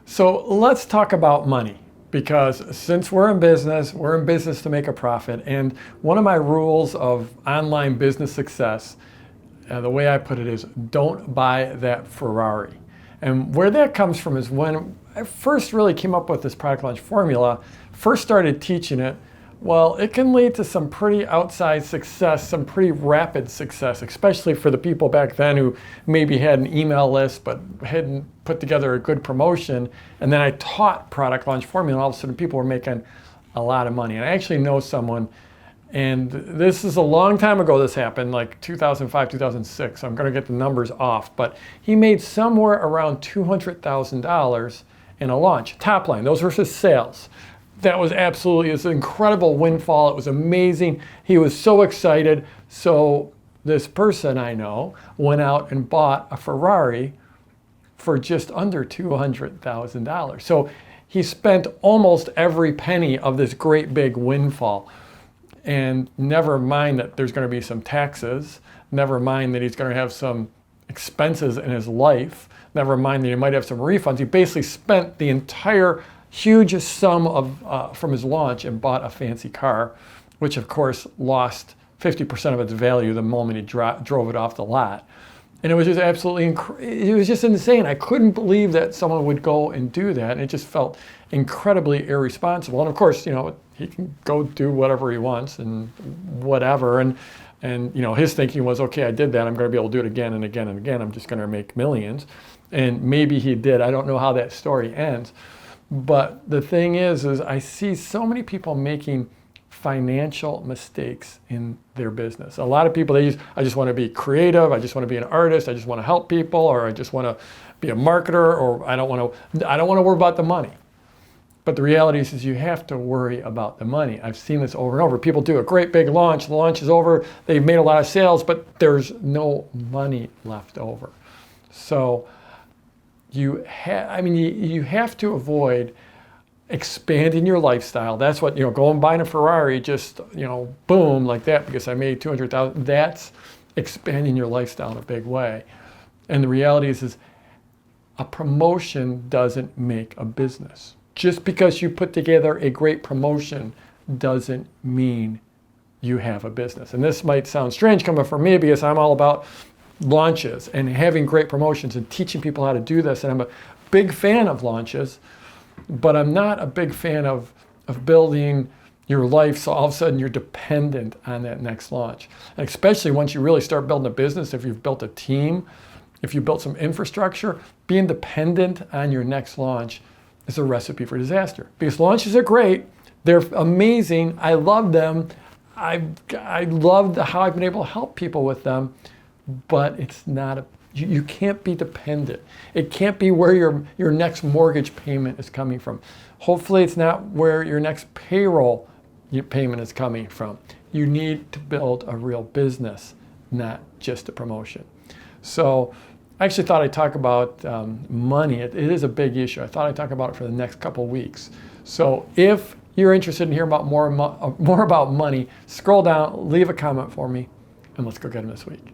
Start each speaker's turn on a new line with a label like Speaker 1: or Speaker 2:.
Speaker 1: So let's talk about money, because since we're in business to make a profit. And one of my rules of online business success, the way I put it is, don't buy that Ferrari. And where that comes from is when I first really came up with this product launch formula, first started teaching it, well, it can lead to some pretty outsized success, some pretty rapid success, especially for the people back then who maybe had an email list but hadn't put together a good promotion. And then I taught product launch formula, and all of a sudden people were making a lot of money. And I actually know someone, and this is a long time ago this happened, like 2005, 2006. I'm going to get the numbers off, but he made somewhere around $200,000 in a launch, top line. Those were his sales. That was absolutely, it was an incredible windfall. It was amazing. He was so excited. So this person I know went out and bought a Ferrari for just under $200,000. So he spent almost every penny of this great big windfall. And never mind that there's going to be some taxes, never mind that he's going to have some expenses in his life, never mind that he might have some refunds. He basically spent the entire huge sum of from his launch and bought a fancy car, which of course lost 50% of its value the moment he drove it off the lot. And it was just absolutely, it was just insane. I couldn't believe that someone would go and do that. And it just felt incredibly irresponsible. And of course, you know, he can go do whatever he wants and whatever. And you know, his thinking was, okay, I did that. I'm going to be able to do it again and again and again. I'm just going to make millions. And maybe he did. I don't know how that story ends. But the thing is I see so many people making financial mistakes in their business. A lot of people, I just want to be creative, I just want to be an artist, I just want to help people, or I just want to be a marketer, or I don't want to worry about the money. But the reality is you have to worry about the money. I've seen this over and over. People do a great big launch, the launch is over, they've made a lot of sales, but there's no money left over. So you have to avoid expanding your lifestyle. That's what, going and buying a Ferrari, just, boom, like that, because I made 200,000. That's expanding your lifestyle in a big way. And the reality is a promotion doesn't make a business. Just because you put together a great promotion doesn't mean you have a business. And this might sound strange coming from me, because I'm all about launches and having great promotions and teaching people how to do this. And I'm a big fan of launches, but I'm not a big fan of building your life so all of a sudden you're dependent on that next launch. And especially once you really start building a business, if you've built a team, if you built some infrastructure, being dependent on your next launch is a recipe for disaster. Because launches are great, they're amazing, I love them, I love how I've been able to help people with them, but it's not you can't be dependent. It can't be where your next mortgage payment is coming from. Hopefully it's not where your next payroll payment is coming from. You need to build a real business, not just a promotion. So I actually thought I'd talk about money. It is a big issue. I thought I'd talk about it for the next couple of weeks. So if you're interested in hearing about more about money, scroll down, leave a comment for me, and let's go get them this week.